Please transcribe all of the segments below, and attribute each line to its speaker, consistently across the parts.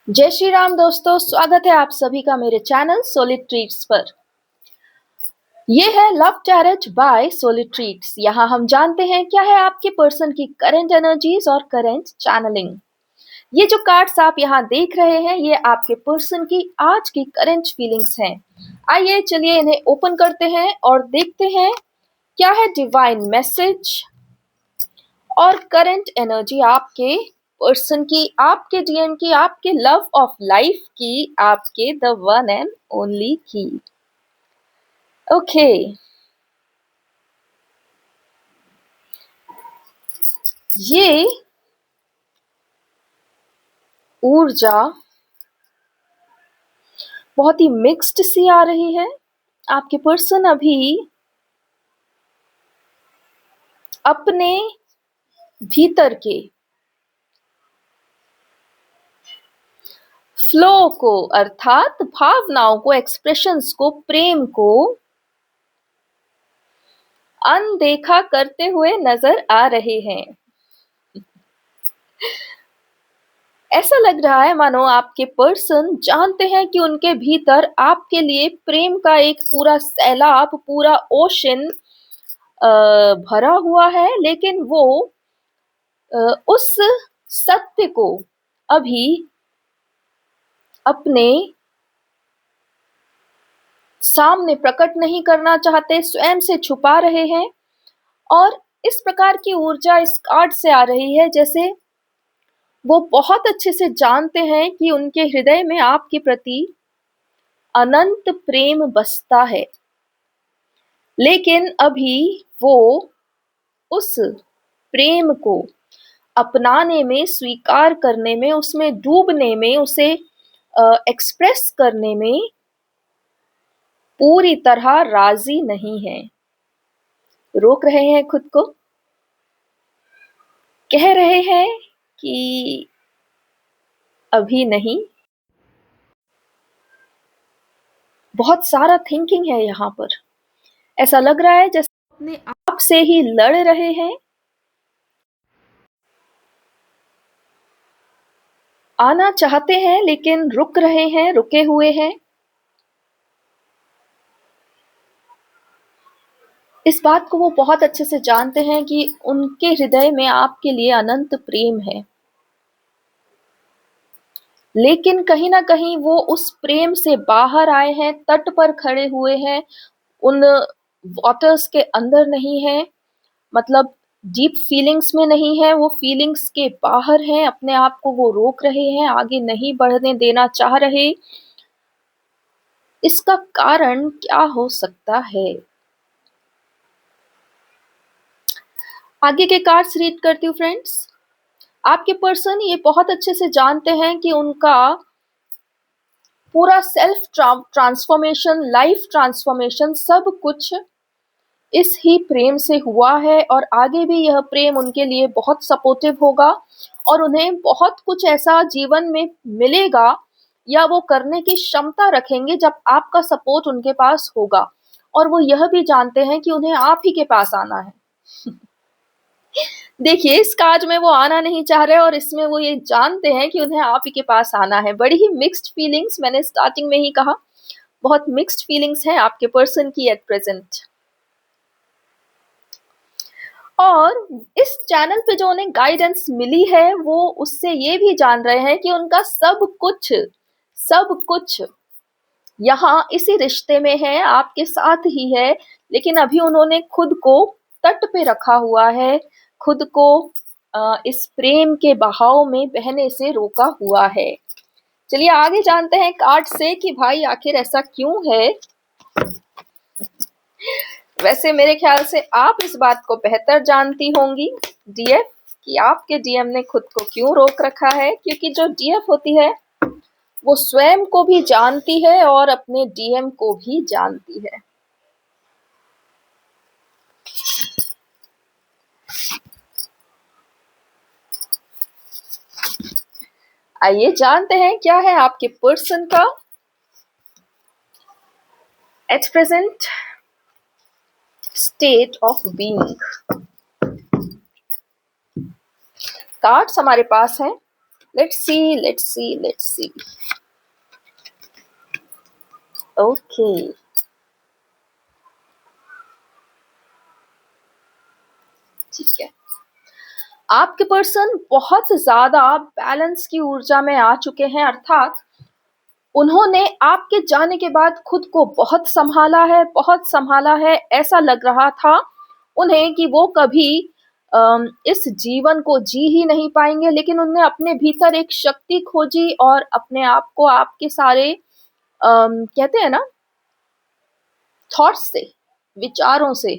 Speaker 1: जय श्री राम दोस्तों, स्वागत है आप सभी का मेरे चैनल सोलिड ट्रीट्स पर। ये है love tarot by solid treats. यहाँ हम जानते हैं क्या है आपके पर्सन की करंट एनर्जीज और करंट चैनलिंग। ये जो कार्ड्स आप यहाँ देख रहे हैं ये आपके पर्सन की आज की करंट फीलिंग्स हैं। आइए चलिए इन्हें ओपन करते हैं और देखते हैं क्या है डिवाइन मैसेज और करंट एनर्जी आपके पर्सन की, आपके डीएम की, आपके लव ऑफ लाइफ की, आपके द वन एंड ओनली की। ओके, ये ऊर्जा बहुत ही मिक्स्ड सी आ रही है। आपके पर्सन अभी अपने भीतर के फ्लो को अर्थात भावनाओं को, एक्सप्रेशंस को, प्रेम को अनदेखा करते हुए नजर आ रहे हैं। ऐसा लग रहा है मानो आपके पर्सन जानते हैं कि उनके भीतर आपके लिए प्रेम का एक पूरा सैलाब, पूरा ओशन भरा हुआ है, लेकिन वो उस सत्य को अभी अपने सामने प्रकट नहीं करना चाहते, स्वयं से छुपा रहे हैं। और इस प्रकार की ऊर्जा इस कार्ड से आ रही है जैसे वो बहुत अच्छे से जानते हैं कि उनके हृदय में आपके प्रति अनंत प्रेम बसता है, लेकिन अभी वो उस प्रेम को अपनाने में, स्वीकार करने में, उसमें डूबने में, उसे एक्सप्रेस करने में पूरी तरह राजी नहीं है। रोक रहे हैं खुद को, कह रहे हैं कि अभी नहीं। बहुत सारा थिंकिंग है यहाँ पर। ऐसा लग रहा है जैसे अपने आप से ही लड़ रहे हैं। आना चाहते हैं लेकिन रुक रहे हैं, रुके हुए हैं। इस बात को वो बहुत अच्छे से जानते हैं कि उनके हृदय में आपके लिए अनंत प्रेम है, लेकिन कहीं ना कहीं वो उस प्रेम से बाहर आए हैं, तट पर खड़े हुए हैं, उन वाटर्स के अंदर नहीं है, मतलब डीप फीलिंग्स में नहीं है, वो फीलिंग्स के बाहर हैं। अपने आप को वो रोक रहे हैं, आगे नहीं बढ़ने देना चाह रहे। इसका कारण क्या हो सकता है? आगे के कार्ड्स रीड करती हूँ फ्रेंड्स। आपके पर्सन ये बहुत अच्छे से जानते हैं कि उनका पूरा सेल्फ ट्रांसफॉर्मेशन, लाइफ ट्रांसफॉर्मेशन, सब कुछ इस ही प्रेम से हुआ है और आगे भी यह प्रेम उनके लिए बहुत सपोर्टिव होगा और उन्हें बहुत कुछ ऐसा जीवन में मिलेगा या वो करने की क्षमता रखेंगे जब आपका सपोर्ट उनके पास होगा। और वो यह भी जानते हैं कि उन्हें आप ही के पास आना है। देखिए, इस कार्ड में वो आना नहीं चाह रहे और इसमें वो ये जानते हैं कि उन्हें आप ही के पास आना है। बड़ी ही मिक्स्ड फीलिंग्स, मैंने स्टार्टिंग में ही कहा, बहुत मिक्स्ड फीलिंग्स हैं आपके पर्सन की एट प्रेजेंट। और इस चैनल पे जो उन्हें गाइडेंस मिली है वो उससे ये भी जान रहे हैं कि उनका सब कुछ यहाँ इसी रिश्ते में है, आपके साथ ही है, लेकिन अभी उन्होंने खुद को तट पे रखा हुआ है, खुद को इस प्रेम के बहाव में बहने से रोका हुआ है। चलिए आगे जानते हैं कार्ड से कि भाई आखिर ऐसा क्यों है। वैसे मेरे ख्याल से आप इस बात को बेहतर जानती होंगी डीएफ कि आपके डीएम ने खुद को क्यों रोक रखा है, क्योंकि जो डीएफ होती है वो स्वयं को भी जानती है और अपने डीएम को भी जानती है। आइए जानते हैं क्या है आपके पर्सन का at present state of being. Cards हमारे पास हैं लेट्स सी। ओके, ठीक है। आपके पर्सन बहुत ज़्यादा बैलेंस की ऊर्जा में आ चुके हैं, अर्थात उन्होंने आपके जाने के बाद खुद को बहुत सँभाला है। ऐसा लग रहा था उन्हें कि वो कभी इस जीवन को जी ही नहीं पाएँगे, लेकिन उन्होंने अपने भीतर एक शक्ति खोजी और अपने आप को आपके सारे कहते हैं ना थॉट्स से, विचारों से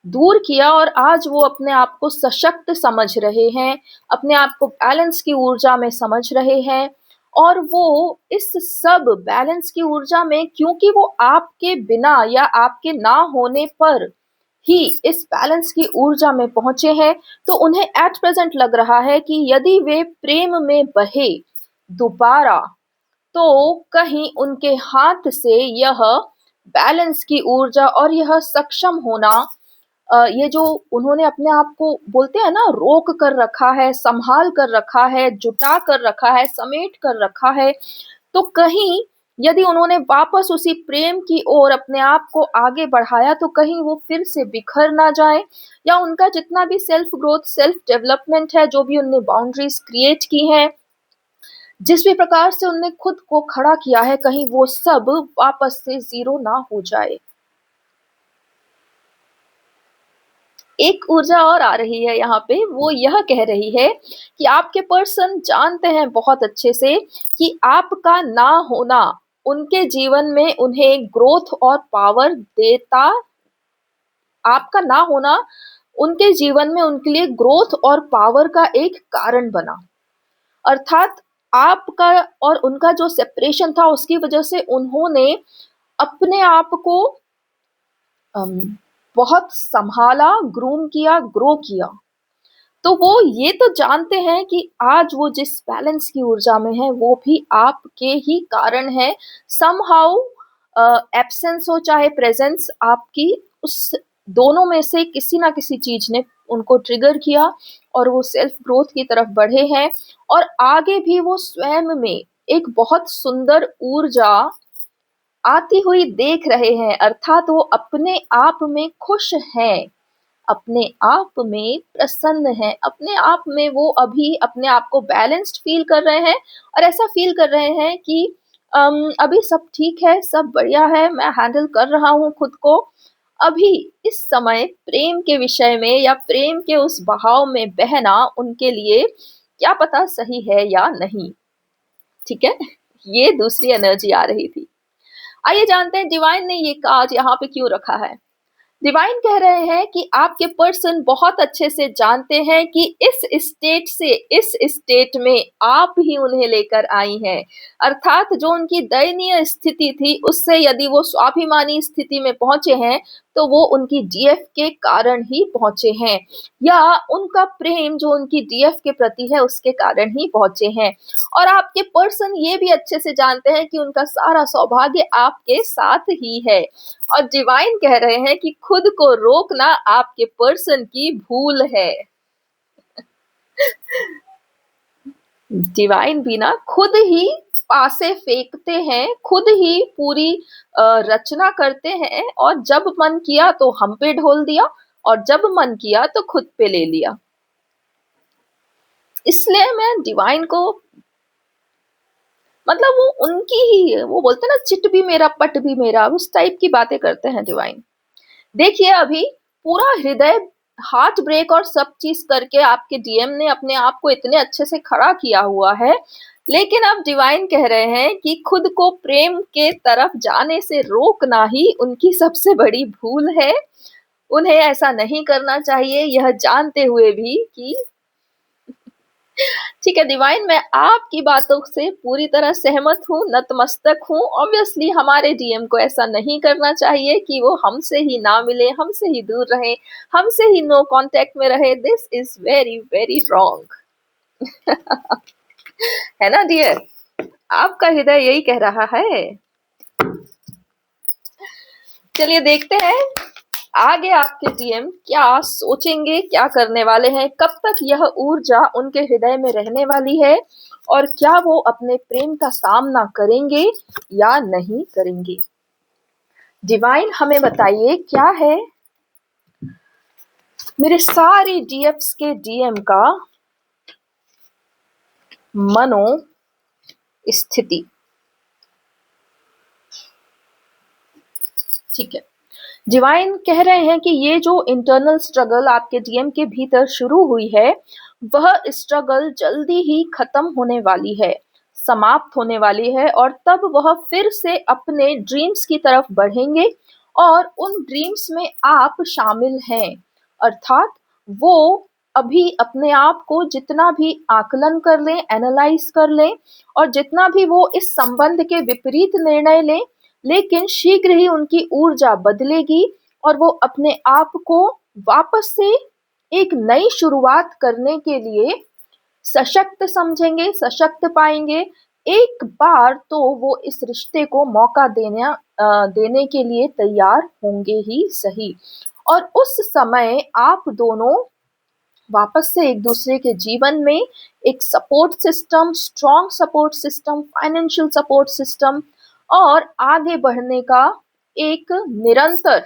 Speaker 1: दूर किया और आज वो अपने आप को सशक्त समझ रहे हैं, अपने आप को बैलेंस की ऊर्जा में समझ रहे हैं और वो इस सब बैलेंस की ऊर्जा में क्योंकि वो आपके बिना या आपके ना होने पर ही इस बैलेंस की ऊर्जा में पहुंचे हैं, तो उन्हें एट प्रेजेंट लग रहा है कि यदि वे प्रेम में बहे दोबारा तो कहीं उनके हाथ से यह बैलेंस की ऊर्जा और यह सक्षम होना ये जो उन्होंने अपने आप को बोलते हैं ना रोक कर रखा है, संभाल कर रखा है, जुटा कर रखा है, समेट कर रखा है, तो कहीं यदि उन्होंने वापस उसी प्रेम की ओर अपने आप को आगे बढ़ाया तो कहीं वो फिर से बिखर ना जाए या उनका जितना भी सेल्फ ग्रोथ, सेल्फ डेवलपमेंट है, जो भी उनने बाउंड्रीज क्रिएट की हैं, जिस भी प्रकार से उनने खुद को खड़ा किया है, कहीं वो सब वापस से ज़ीरो ना हो जाए। एक ऊर्जा और आ रही है यहाँ पे, वो यह कह रही है कि आपके पर्सन जानते हैं बहुत अच्छे से कि आपका ना होना उनके जीवन में उन्हें ग्रोथ और पावर देता, आपका ना होना उनके जीवन में उनके लिए ग्रोथ और पावर का एक कारण बना। अर्थात आपका और उनका जो सेपरेशन था उसकी वजह से उन्होंने अपने आप को अम, बहुत संभाला, ग्रूम किया, ग्रो किया। तो वो ये तो जानते हैं कि आज वो जिस बैलेंस की ऊर्जा में है वो भी आपके ही कारण है। समहाउ एब्सेंस हो चाहे प्रेजेंस आपकी, उस दोनों में से किसी ना किसी चीज ने उनको ट्रिगर किया और वो सेल्फ ग्रोथ की तरफ बढ़े हैं और आगे भी वो स्वयं में एक बहुत सुंदर ऊर्जा आती हुई देख रहे हैं, अर्थात वो अपने आप में खुश हैं, अपने आप में प्रसन्न हैं, अपने आप में वो अभी अपने आप को बैलेंस्ड फील कर रहे हैं और ऐसा फील कर रहे हैं कि अभी सब ठीक है, सब बढ़िया है, मैं हैंडल कर रहा हूँ खुद को। अभी इस समय प्रेम के विषय में या प्रेम के उस बहाव में बहना उनके लिए क्या पता सही है या नहीं, ठीक है? ये दूसरी एनर्जी आ रही थी। आइए जानते हैं डिवाइन ने ये कार्ड यहाँ पे क्यों रखा है। डिवाइन कह रहे हैं कि आपके पर्सन बहुत अच्छे से जानते हैं कि इस स्टेट से इस स्टेट में आप ही उन्हें लेकर आई हैं, अर्थात जो उनकी दयनीय स्थिति थी उससे यदि वो स्वाभिमानी स्थिति में पहुंचे हैं तो वो उनकी डीएफ के कारण ही पहुंचे हैं या उनका प्रेम जो उनकी डीएफ के प्रति है उसके कारण ही पहुंचे हैं। और आपके पर्सन ये भी अच्छे से जानते हैं कि उनका सारा सौभाग्य आपके साथ ही है और डिवाइन कह रहे हैं कि खुद को रोकना आपके पर्सन की भूल है। डिवाइन भी ना खुद ही पासे फेंकते हैं, खुद ही पूरी रचना करते हैं और जब मन किया तो हम पे ढोल दिया और जब मन किया तो खुद पे ले लिया। इसलिए मैं डिवाइन को मतलब वो उनकी ही है, वो बोलते हैं ना चिट भी मेरा पट भी मेरा, उस टाइप की बातें करते हैं डिवाइन। देखिए अभी पूरा हृदय हार्ट ब्रेक और सब चीज करके आपके डीएम ने अपने आप को इतने अच्छे से खड़ा किया हुआ है, लेकिन अब डिवाइन कह रहे हैं कि खुद को प्रेम के तरफ जाने से रोकना ही उनकी सबसे बड़ी भूल है। उन्हें ऐसा नहीं करना चाहिए, यह जानते हुए भी कि ठीक है डिवाइन, मैं आपकी बातों से पूरी तरह सहमत हूँ, नतमस्तक हूँ। ऑब्वियसली हमारे डीएम को ऐसा नहीं करना चाहिए कि वो हमसे ही ना मिले, हमसे ही दूर रहे, हमसे ही नो कांटेक्ट में रहे। This is very very wrong. है ना डियर, आपका हृदय यही कह रहा है। चलिए देखते हैं आगे आपके डीएम क्या सोचेंगे, क्या करने वाले हैं, कब तक यह ऊर्जा उनके हृदय में रहने वाली है और क्या वो अपने प्रेम का सामना करेंगे या नहीं करेंगे। डिवाइन हमें बताइए क्या है मेरे सारे डीएफ्स के डीएम का मनो स्थिति। ठीक है, डिवाइन कह रहे हैं कि ये जो इंटरनल स्ट्रगल आपके डीएम के भीतर शुरू हुई है, वह स्ट्रगल जल्दी ही खत्म होने वाली है, समाप्त होने वाली है और तब वह फिर से अपने ड्रीम्स की तरफ बढ़ेंगे और उन ड्रीम्स में आप शामिल हैं। अर्थात वो अभी अपने आप को जितना भी आकलन कर लें, एनालाइज कर लें और जितना भी वो इस संबंध के विपरीत निर्णय लें, लेकिन शीघ्र ही उनकी ऊर्जा बदलेगी और वो अपने आप को वापस से एक नई शुरुआत करने के लिए सशक्त समझेंगे, सशक्त पाएंगे। एक बार तो वो इस रिश्ते को मौका देने के लिए तैयार होंगे ही सही और उस समय आप दोनों वापस से एक दूसरे के जीवन में एक support system, strong support system, financial support system और आगे बढ़ने का एक निरंतर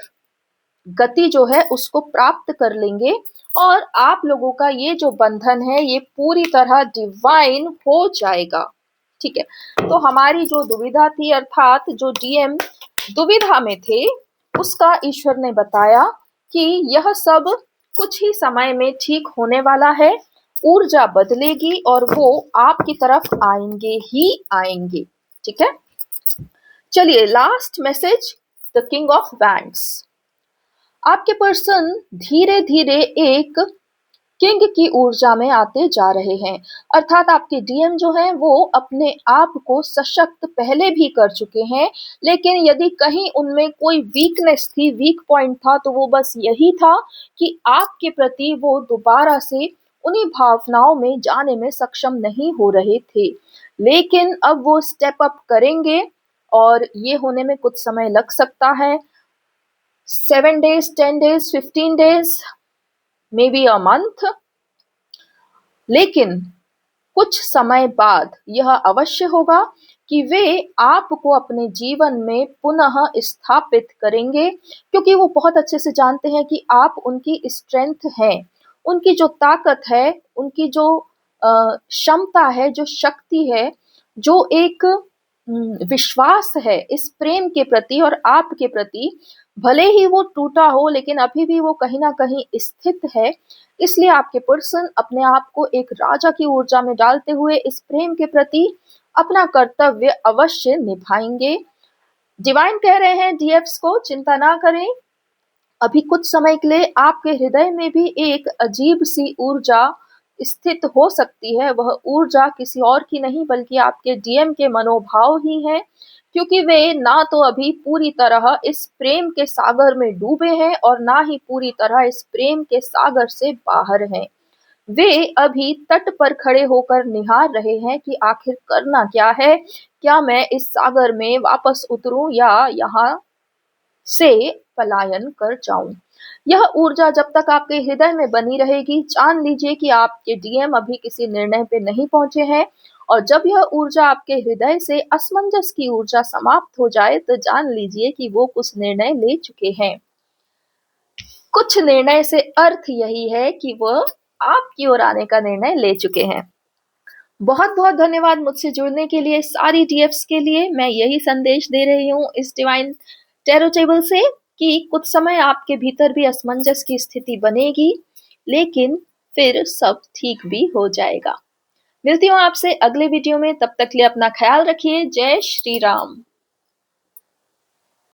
Speaker 1: गति जो है उसको प्राप्त कर लेंगे और आप लोगों का ये जो बंधन है ये पूरी तरह डिवाइन हो जाएगा। ठीक है, तो हमारी जो दुविधा थी, अर्थात जो डीएम दुविधा में थे, उसका ईश्वर ने बताया कि यह सब कुछ ही समय में ठीक होने वाला है, ऊर्जा बदलेगी और वो आपकी तरफ आएंगे ही आएंगे। ठीक है, चलिए last message, the king of wands. आपके पर्सन धीरे धीरे एक किंग की ऊर्जा में आते जा रहे हैं, अर्थात आपके डीएम जो हैं वो अपने आप को सशक्त पहले भी कर चुके हैं, लेकिन यदि कहीं उनमें कोई वीकनेस थी, वीक पॉइंट था, तो वो बस यही था कि आपके प्रति वो दोबारा से उन्हीं भावनाओं में जाने में सक्षम नहीं हो रहे थे। लेकिन अब वो स्टेप अप करेंगे और ये होने में कुछ समय लग सकता है, 7 days, 10 days, 15 days, may be a month, लेकिन कुछ समय बाद यह अवश्य होगा कि वे आपको अपने जीवन में पुनः स्थापित करेंगे, क्योंकि वो बहुत अच्छे से जानते हैं कि आप उनकी स्ट्रेंथ हैं, उनकी जो ताकत है, उनकी जो क्षमता है, जो शक्ति है, जो एक विश्वास है इस प्रेम के प्रति और आपके प्रति, भले ही वो टूटा हो लेकिन अभी भी वो कहीं ना कहीं स्थित है। इसलिए आपके पर्सन अपने आप को एक राजा की ऊर्जा में डालते हुए इस प्रेम के प्रति अपना कर्तव्य अवश्य निभाएंगे। डिवाइन कह रहे हैं डीएफ्स को चिंता ना करें, अभी कुछ समय के लिए आपके हृदय में भी एक अजीब सी ऊर्जा स्थित हो सकती है। वह ऊर्जा किसी और की नहीं बल्कि आपके डीएम के मनोभाव ही हैं, क्योंकि वे ना तो अभी पूरी तरह इस प्रेम के सागर में डूबे हैं और ना ही पूरी तरह इस प्रेम के सागर से बाहर हैं। वे अभी तट पर खड़े होकर निहार रहे हैं कि आखिर करना क्या है, क्या मैं इस सागर में वापस उतरूं या यहाँ से पलायन कर जाऊं। यह ऊर्जा जब तक आपके हृदय में बनी रहेगी, जान लीजिए कि आपके डीएम अभी किसी निर्णय पे नहीं पहुंचे हैं और जब यह ऊर्जा आपके हृदय से असमंजस की ऊर्जा समाप्त हो जाए तो जान लीजिए कि वो कुछ निर्णय ले चुके हैं। कुछ निर्णय से अर्थ यही है कि वह आपकी ओर आने का निर्णय ले चुके हैं। बहुत बहुत धन्यवाद मुझसे जुड़ने के लिए। सारी टीएफ्स के लिए मैं यही संदेश दे रही हूँ इस डिवाइन टैरो टेबल से कि कुछ समय आपके भीतर भी असमंजस की स्थिति बनेगी, लेकिन फिर सब ठीक भी हो जाएगा। मिलती हूँ आपसे अगले वीडियो में, तब तक के लिए अपना ख्याल रखिए। जय श्री राम।